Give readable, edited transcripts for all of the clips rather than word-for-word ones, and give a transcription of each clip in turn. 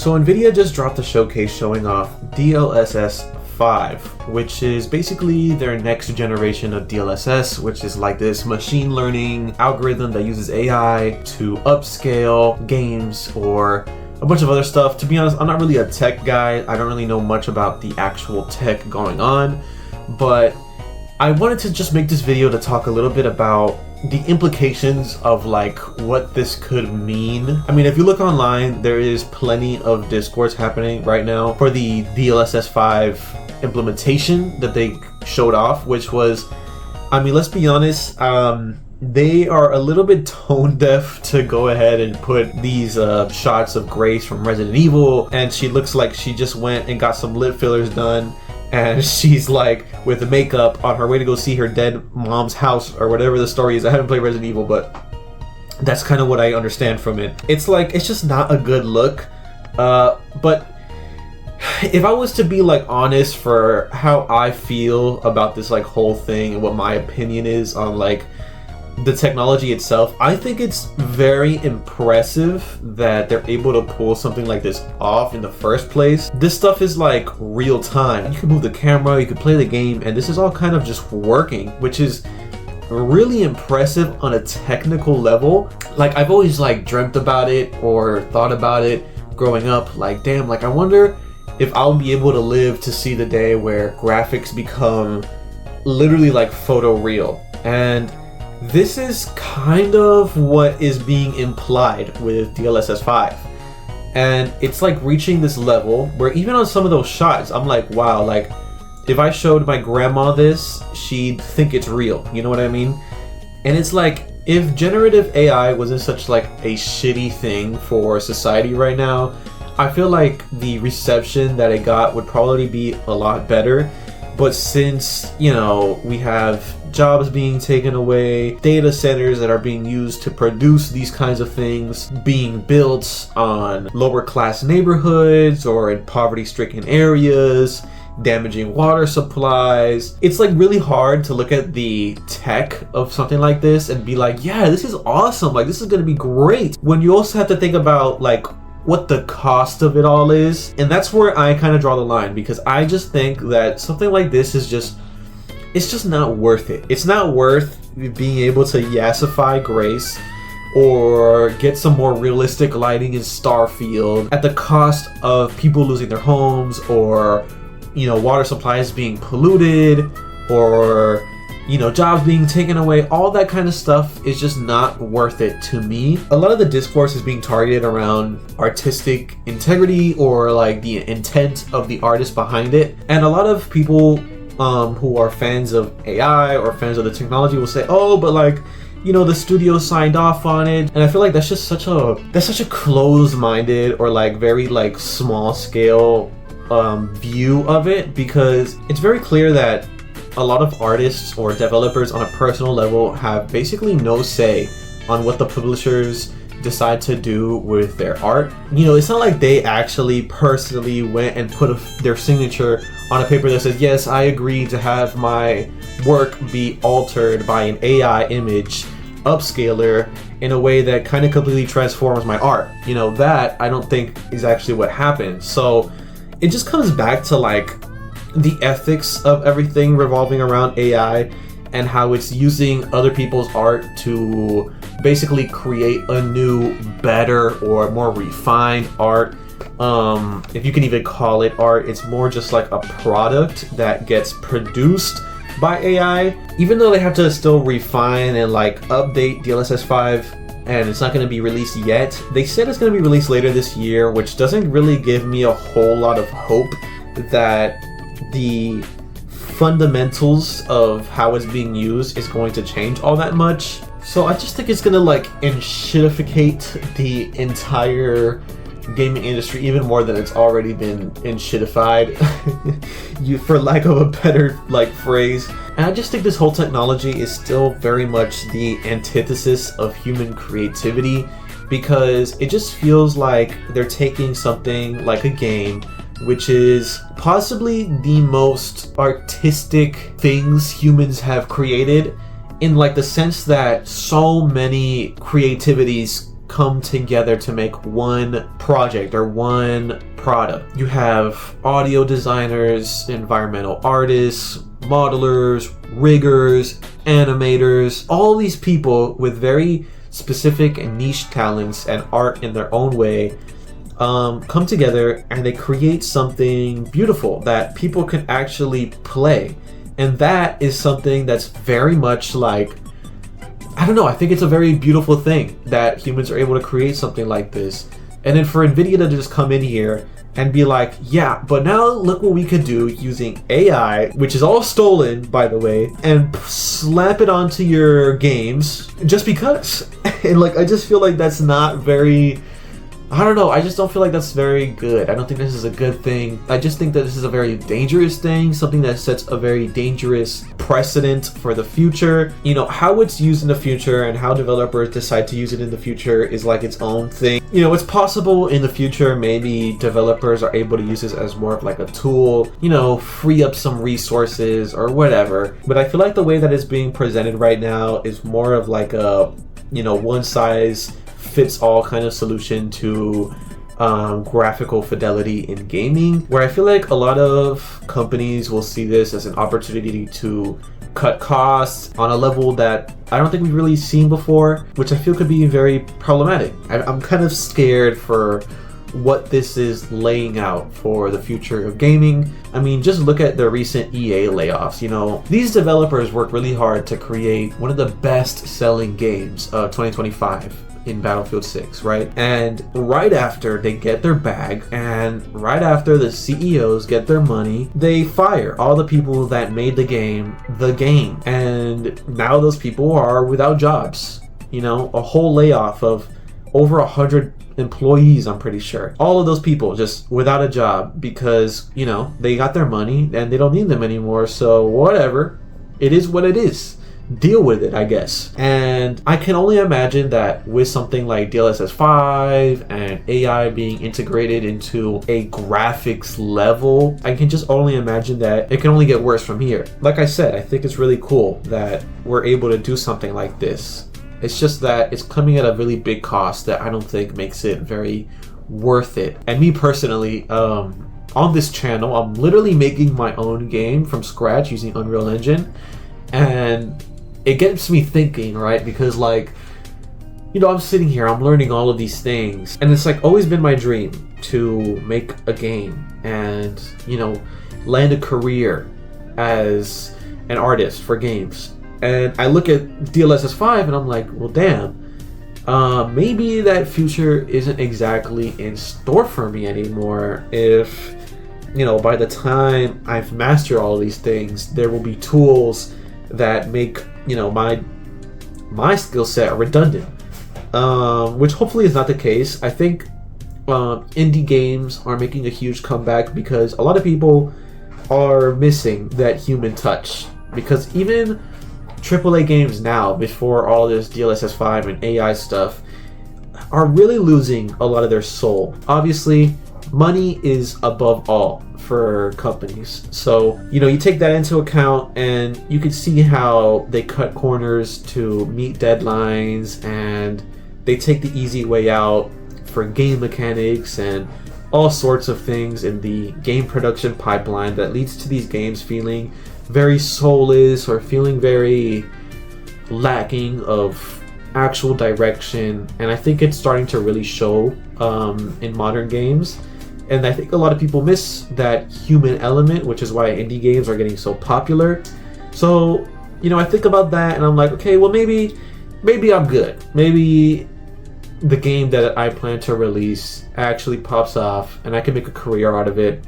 So NVIDIA just dropped a showcase showing off DLSS 5, which is basically their next generation of DLSS, which is like this machine learning algorithm that uses AI to upscale games or a bunch of other stuff. To be honest, I'm not really a tech guy. I don't really know much about the actual tech going on, but I wanted to just make this video to talk a little bit about the implications of like what this could mean. I mean, if you look online, there is plenty of discourse happening right now for the DLSS 5 implementation that they showed off, which was, I mean, let's be honest, they are a little bit tone deaf to go ahead and put these shots of Grace from Resident Evil, and she looks like she just went and got some lip fillers done, and she's like with the makeup on her way to go see her dead mom's house or whatever the story is. I haven't played Resident Evil, but that's kind of what I understand from it. It's like, it's just not a good look. But if I was to be like honest for how I feel about this like whole thing and what my opinion is on like the technology itself, I think it's very impressive that they're able to pull something like this off in the first place. This stuff is like real time. You can move the camera, you can play the game, and this is all kind of just working, which is really impressive on a technical level. Like, I've always like dreamt about it or thought about it growing up, like, damn, like I wonder if I'll be able to live to see the day where graphics become literally like photoreal. And this is kind of what is being implied with DLSS 5. And it's like reaching this level where even on some of those shots, I'm like, wow, like if I showed my grandma this, she'd think it's real. You know what I mean? And it's like, if generative AI wasn't such like a shitty thing for society right now, I feel like the reception that it got would probably be a lot better. But since, you know, we have jobs being taken away, data centers that are being used to produce these kinds of things being built on lower class neighborhoods or in poverty-stricken areas, damaging water supplies, it's like really hard to look at the tech of something like this and be like, yeah, this is awesome, like this is gonna be great, when you also have to think about like what the cost of it all is. And that's where I kind of draw the line, because I just think that something like this is just, it's just not worth it. It's not worth being able to yassify Grace or get some more realistic lighting in Starfield at the cost of people losing their homes, or, you know, water supplies being polluted, or, you know, jobs being taken away. All that kind of stuff is just not worth it to me. A lot of the discourse is being targeted around artistic integrity or like the intent of the artist behind it. And a lot of people who are fans of AI or fans of the technology will say, oh, but like, you know, the studio signed off on it. And I feel like that's just such a closed-minded or like very like small scale view of it, because it's very clear that a lot of artists or developers on a personal level have basically no say on what the publishers decide to do with their art. You know, it's not like they actually personally went and put their signature on a paper that says, yes, I agree to have my work be altered by an AI image upscaler in a way that kind of completely transforms my art. You know, that I don't think is actually what happened. So it just comes back to like the ethics of everything revolving around AI and how it's using other people's art to basically create a new, better, or more refined art. If you can even call it art, it's more just like a product that gets produced by AI. Even though they have to still refine and like update DLSS 5, and it's not going to be released yet, they said it's going to be released later this year, which doesn't really give me a whole lot of hope that the fundamentals of how it's being used is going to change all that much. So I just think it's gonna like enshittificate the entire gaming industry even more than it's already been enshittified, for lack of a better like phrase. And I just think this whole technology is still very much the antithesis of human creativity, because it just feels like they're taking something like a game, which is possibly the most artistic things humans have created, in like the sense that so many creativities come together to make one project or one product. You have audio designers, environmental artists, modelers, riggers, animators, all these people with very specific and niche talents and art in their own way come together and they create something beautiful that people can actually play. And that is something that's very much like, I don't know, I think it's a very beautiful thing that humans are able to create something like this. And then for NVIDIA to just come in here and be like, yeah, but now look what we could do using AI, which is all stolen, by the way, and slap it onto your games just because. And like, I just feel like that's not very, I don't know, I just don't feel like that's very good. I don't think this is a good thing. I just think that this is a very dangerous thing, something that sets a very dangerous precedent for the future. You know, how it's used in the future and how developers decide to use it in the future is like its own thing. You know, it's possible in the future maybe developers are able to use this as more of like a tool, you know, free up some resources or whatever. But I feel like the way that it's being presented right now is more of like a, you know, one size fits all kind of solution to graphical fidelity in gaming, where I feel like a lot of companies will see this as an opportunity to cut costs on a level that I don't think we've really seen before, which I feel could be very problematic. I'm kind of scared for what this is laying out for the future of gaming. I mean, just look at the recent EA layoffs. You know, these developers worked really hard to create one of the best selling games of 2025 in Battlefield 6, right? And right after they get their bag and right after the CEOs get their money, they fire all the people that made the game. And now those people are without jobs. You know, a whole layoff of over 100 employees, I'm pretty sure. All of those people just without a job because, you know, they got their money and they don't need them anymore. So whatever, it is what it is. Deal with it, I guess. And I can only imagine that with something like DLSS 5 and AI being integrated into a graphics level, I can just only imagine that it can only get worse from here. Like I said, I think it's really cool that we're able to do something like this. It's just that it's coming at a really big cost that I don't think makes it very worth it. And me personally, on this channel, I'm literally making my own game from scratch using Unreal Engine. And it gets me thinking, right? Because like, you know, I'm sitting here, I'm learning all of these things, and it's like always been my dream to make a game and, you know, land a career as an artist for games. And I look at DLSS 5 and I'm like, well, damn, maybe that future isn't exactly in store for me anymore. If, you know, by the time I've mastered all of these things, there will be tools that make, you know, my skill set redundant, which hopefully is not the case. I think indie games are making a huge comeback because a lot of people are missing that human touch, because even AAA games now, before all this DLSS 5 and AI stuff, are really losing a lot of their soul. Obviously, money is above all for companies. So, you know, you take that into account and you can see how they cut corners to meet deadlines, and they take the easy way out for game mechanics and all sorts of things in the game production pipeline that leads to these games feeling very soulless or feeling very lacking of actual direction. And I think it's starting to really show in modern games. And I think a lot of people miss that human element, which is why indie games are getting so popular. So, you know, I think about that and I'm like, okay, well, maybe I'm good. Maybe the game that I plan to release actually pops off and I can make a career out of it.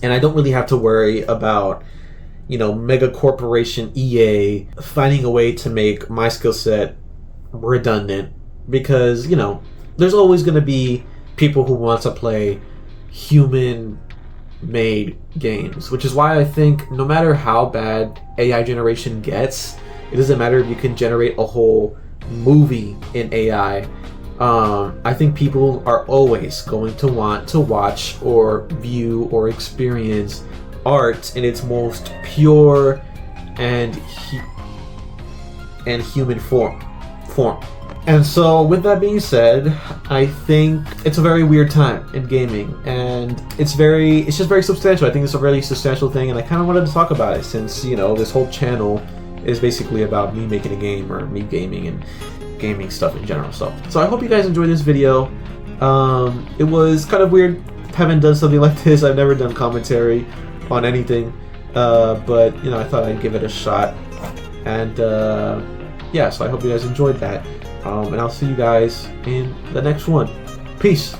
And I don't really have to worry about, you know, mega corporation EA finding a way to make my skill set redundant, because, you know, there's always going to be people who want to play human-made games, which is why I think no matter how bad AI generation gets, it doesn't matter if you can generate a whole movie in AI. I think people are always going to want to watch or view or experience art in its most pure and human form. And so, with that being said, I think it's a very weird time in gaming, and it's just very substantial. I think it's a really substantial thing, and I kind of wanted to talk about it since, you know, this whole channel is basically about me making a game, or me gaming and gaming stuff in general. So I hope you guys enjoyed this video. It was kind of weird, haven't done something like this. I've never done commentary on anything, but you know, I thought I'd give it a shot, and yeah, so I hope you guys enjoyed that. And I'll see you guys in the next one. Peace.